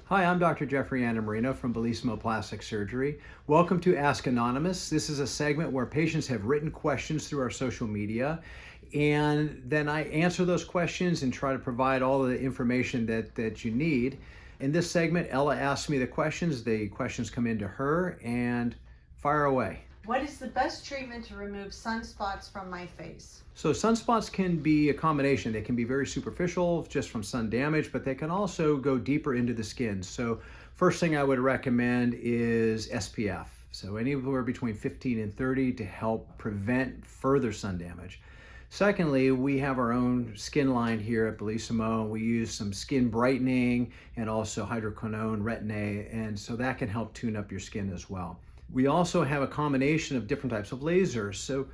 Hi, I'm Dr. Jeffrey Antimarino from 𝙳𝚎𝚊𝚛 Plastic Surgery. Welcome to Ask Anonymous. This is a segment where patients have written questions through our social media, and then I answer those questions and try to provide all the information that you need. In this segment, Ella asks me the questions come into her, and fire away. What is the best treatment to remove sunspots from my face? So sunspots can be a combination. They can be very superficial, just from sun damage, but they can also go deeper into the skin. So first thing I would recommend is SPF. So anywhere between 15 and 30 to help prevent further sun damage. Secondly, we have our own skin line here at 𝙳𝚎𝚘. We use some skin brightening and also hydroquinone, retin-A, and so that can help tune up your skin as well. We also have a combination of different types of lasers. So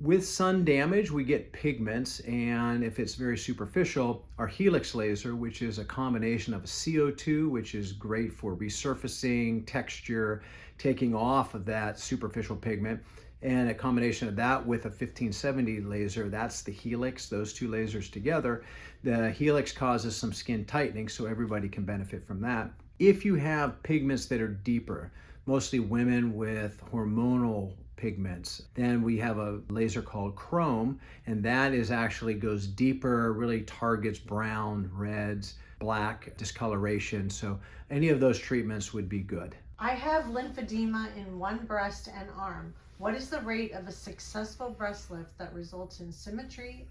with sun damage, we get pigments, and if it's very superficial, our helix laser, which is a combination of a CO2, which is great for resurfacing, texture, taking off of that superficial pigment, and a combination of that with a 1570 laser, that's the helix, those two lasers together. The helix causes some skin tightening, so everybody can benefit from that. If you have pigments that are deeper, mostly women with hormonal pigments, then we have a laser called chrome, and that is actually goes deeper, really targets brown, reds, black discoloration. So any of those treatments would be good. I have lymphedema in one breast and arm. What is the rate of a successful breast lift that results in symmetry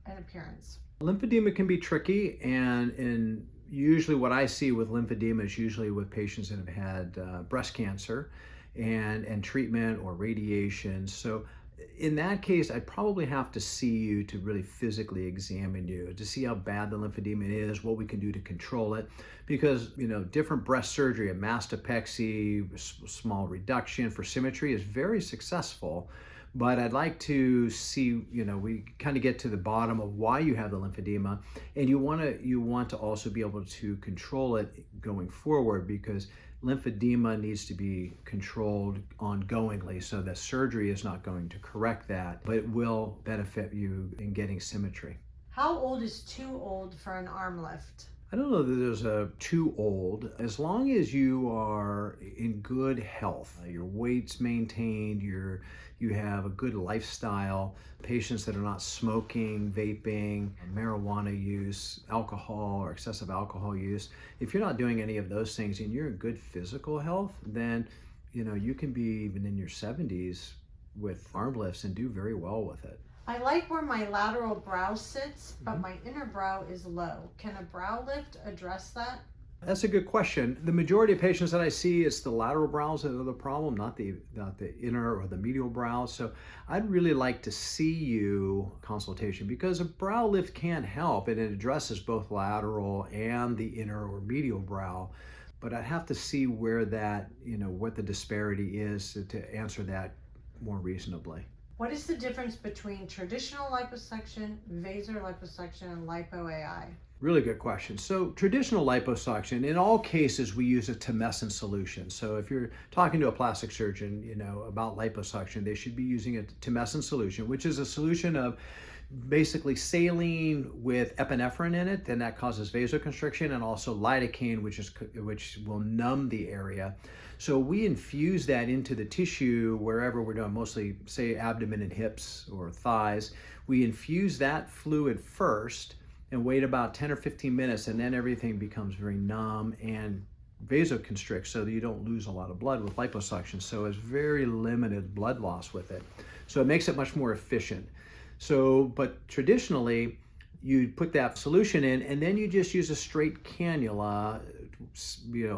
and appearance? Lymphedema can be tricky, and usually what I see with lymphedema is usually with patients that have had breast cancer and treatment or radiation. So in that case, I'd probably have to see you to really physically examine you to see how bad the lymphedema is, what we can do to control it. Because, different breast surgery, a mastopexy, small reduction for symmetry is very successful. But I'd like to see, we kind of get to the bottom of why you have the lymphedema, and you want to also be able to control it going forward, because lymphedema needs to be controlled ongoingly, so that surgery is not going to correct that, but it will benefit you in getting symmetry. How old is too old for an arm lift? I don't know that there's a too old. As long as you are in good health, your weight's maintained, you have a good lifestyle, patients that are not smoking, vaping, marijuana use, alcohol or excessive alcohol use. If you're not doing any of those things and you're in good physical health, then you can be even in your 70s with arm lifts and do very well with it. I like where my lateral brow sits, but my inner brow is low. Can a brow lift address that? That's a good question. The majority of patients that I see, it's the lateral brows that are the problem, not the inner or the medial brows. So I'd really like to see you consultation, because a brow lift can help, and it addresses both lateral and the inner or medial brow. But I'd have to see where that, what the disparity is to answer that more reasonably. What is the difference between traditional liposuction, VASERLipo, and LipoAI? Really good question. So traditional liposuction, in all cases, we use a tumescent solution. So if you're talking to a plastic surgeon, about liposuction, they should be using a tumescent solution, which is a solution of basically saline with epinephrine in it, then that causes vasoconstriction, and also lidocaine, which will numb the area. So we infuse that into the tissue wherever we're doing, mostly say abdomen and hips or thighs. We infuse that fluid first and wait about 10 or 15 minutes, and then everything becomes very numb and vasoconstricts, so that you don't lose a lot of blood with liposuction. So it's very limited blood loss with it. So it makes it much more efficient. But traditionally, you put that solution in, and then you just use a straight cannula,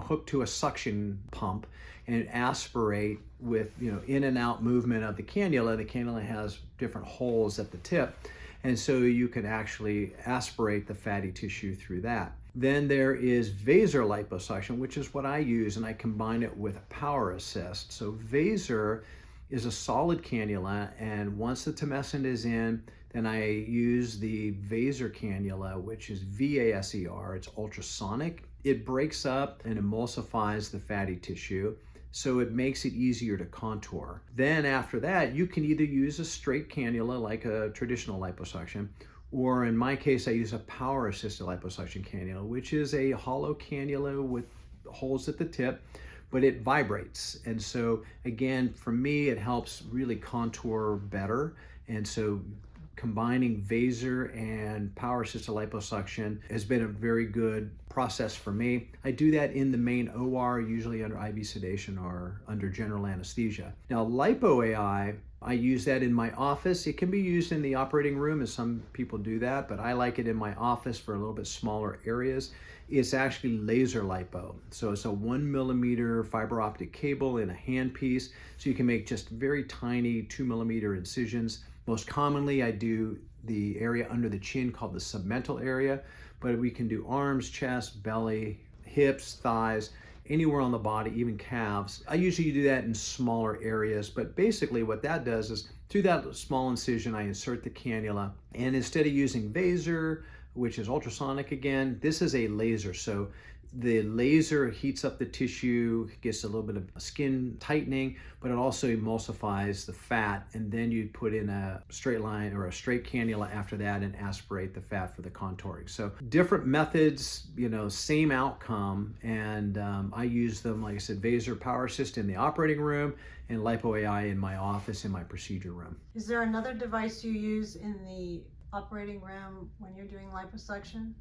hooked to a suction pump, and aspirate with, in and out movement of the cannula. The cannula has different holes at the tip, and so you can actually aspirate the fatty tissue through that. Then there is VASERLipo, which is what I use, and I combine it with a power assist. So Vaser is a solid cannula, and once the tumescent is in, then I use the Vaser cannula, which is VASER. It's ultrasonic. It breaks up and emulsifies the fatty tissue, so it makes it easier to contour. Then after that, you can either use a straight cannula like a traditional liposuction, or in my case, I use a power-assisted liposuction cannula, which is a hollow cannula with holes at the tip, but it vibrates. And so again, for me, it helps really contour better. And so combining Vaser and power-assisted liposuction has been a very good process for me. I do that in the main OR, usually under IV sedation or under general anesthesia. Now, LipoAI, I use that in my office. It can be used in the operating room, as some people do that, but I like it in my office for a little bit smaller areas. It's actually laser lipo. So it's a 1 millimeter fiber optic cable in a handpiece. So you can make just very tiny 2 millimeter incisions. Most commonly, I do the area under the chin called the submental area, but we can do arms, chest, belly, hips, thighs, anywhere on the body, even calves. I usually do that in smaller areas, but basically what that does is through that small incision, I insert the cannula, and instead of using Vaser, which is ultrasonic again, this is a laser. So the laser heats up the tissue, gets a little bit of skin tightening, but it also emulsifies the fat, and then you put in a straight line or a straight cannula after that and aspirate the fat for the contouring. So different methods, same outcome, and I use them, like I said, Vaser Power Assist in the operating room and LipoAI in my office, in my procedure room. Is there another device you use in the operating room when you're doing liposuction?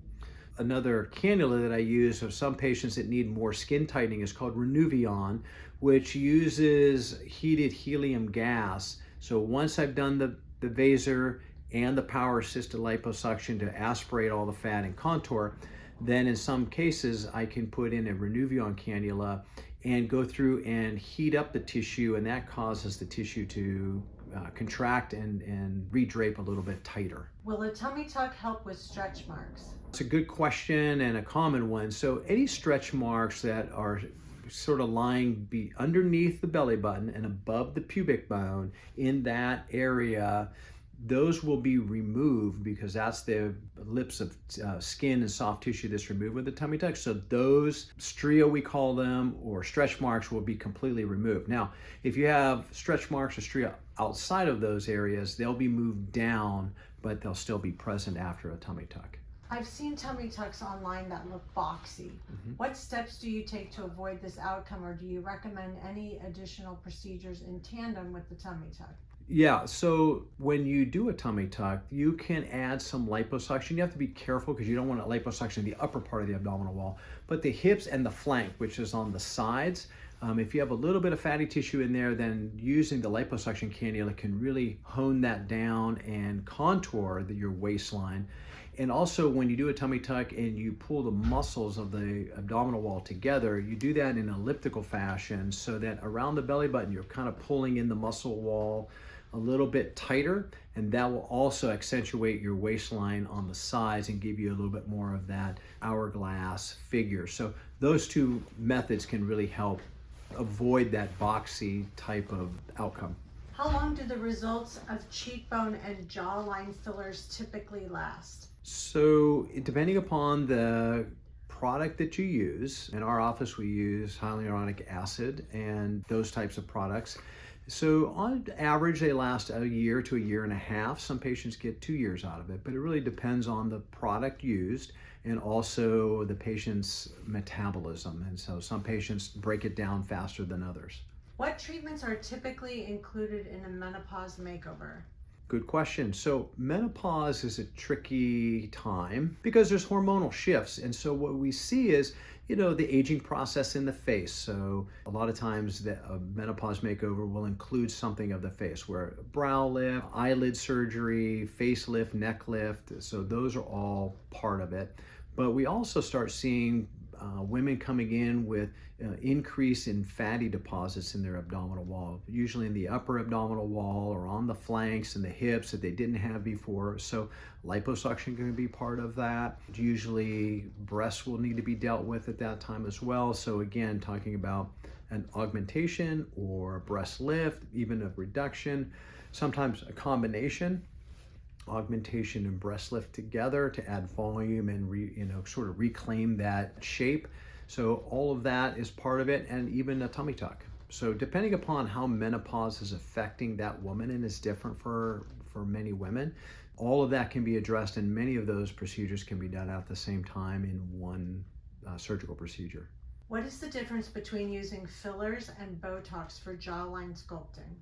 Another cannula that I use for some patients that need more skin tightening is called Renuvion, which uses heated helium gas. So once I've done the Vaser and the power assisted liposuction to aspirate all the fat and contour, then in some cases I can put in a Renuvion cannula and go through and heat up the tissue, and that causes the tissue to contract and redrape a little bit tighter. Will a tummy tuck help with stretch marks? It's a good question and a common one. So any stretch marks that are sort of lying underneath the belly button and above the pubic bone, in that area, those will be removed because that's the lips of skin and soft tissue that's removed with the tummy tuck. So those stria, we call them, or stretch marks, will be completely removed. Now, if you have stretch marks or stria outside of those areas, they'll be moved down, but they'll still be present after a tummy tuck. I've seen tummy tucks online that look boxy. What steps do you take to avoid this outcome, or do you recommend any additional procedures in tandem with the tummy tuck? Yeah, so when you do a tummy tuck, you can add some liposuction. You have to be careful because you don't want to liposuction the upper part of the abdominal wall, but the hips and the flank, which is on the sides, if you have a little bit of fatty tissue in there, then using the liposuction cannula can really hone that down and contour your waistline. And also, when you do a tummy tuck and you pull the muscles of the abdominal wall together, you do that in an elliptical fashion so that around the belly button, you're kind of pulling in the muscle wall a little bit tighter, and that will also accentuate your waistline on the sides and give you a little bit more of that hourglass figure. So those two methods can really help avoid that boxy type of outcome. How long do the results of cheekbone and jawline fillers typically last? So depending upon the product that you use, in our office we use hyaluronic acid and those types of products. So on average, they last a year to a year and a half. Some patients get 2 years out of it, but it really depends on the product used and also the patient's metabolism. And so some patients break it down faster than others. What treatments are typically included in a menopause makeover? Good question. So menopause is a tricky time because there's hormonal shifts. And so what we see is, the aging process in the face. So a lot of times a menopause makeover will include something of the face, where brow lift, eyelid surgery, facelift, neck lift. So those are all part of it. But we also start seeing women coming in with increase in fatty deposits in their abdominal wall, usually in the upper abdominal wall or on the flanks and the hips that they didn't have before. So liposuction can be part of that. Usually breasts will need to be dealt with at that time as well. So again, talking about an augmentation or breast lift, even a reduction, sometimes a combination, augmentation and breast lift together to add volume and sort of reclaim that shape. So all of that is part of it, and even a tummy tuck. So depending upon how menopause is affecting that woman, and it's different for many women, all of that can be addressed, and many of those procedures can be done at the same time in one surgical procedure. What is the difference between using fillers and Botox for jawline sculpting?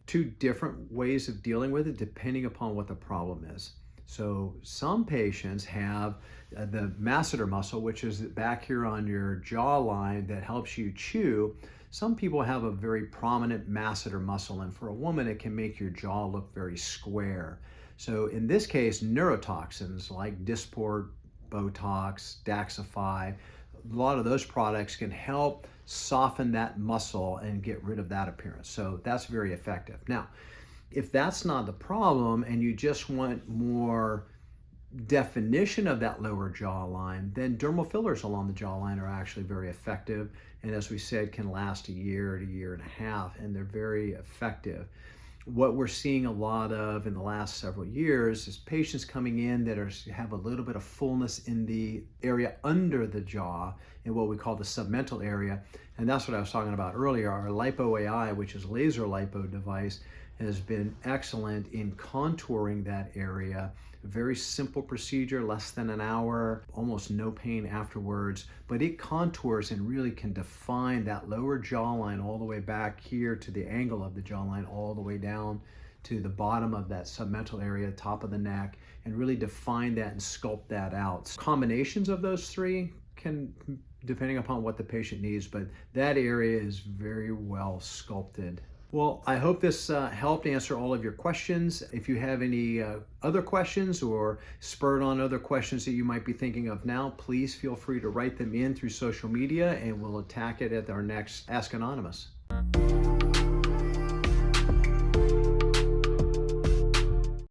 Two different ways of dealing with it depending upon what the problem is. So some patients have the masseter muscle, which is back here on your jawline that helps you chew. Some people have a very prominent masseter muscle, and for a woman it can make your jaw look very square. So in this case, neurotoxins like Dysport, Botox, Daxxify, a lot of those products can help soften that muscle and get rid of that appearance. So that's very effective. Now, if that's not the problem and you just want more definition of that lower jawline, then dermal fillers along the jawline are actually very effective. And as we said, can last a year to a year and a half, and they're very effective. What we're seeing a lot of in the last several years is patients coming in that have a little bit of fullness in the area under the jaw in what we call the submental area. And that's what I was talking about earlier. Our LipoAI, which is laser lipo device, has been excellent in contouring that area. A very simple procedure, less than an hour, almost no pain afterwards, but it contours and really can define that lower jawline all the way back here to the angle of the jawline, all the way down to the bottom of that submental area, top of the neck, and really define that and sculpt that out. Combinations of those three can, depending upon what the patient needs, but that area is very well sculpted. Well, I hope this helped answer all of your questions. If you have any other questions or spurred on other questions that you might be thinking of now, please feel free to write them in through social media and we'll attack it at our next Ask Anonymous.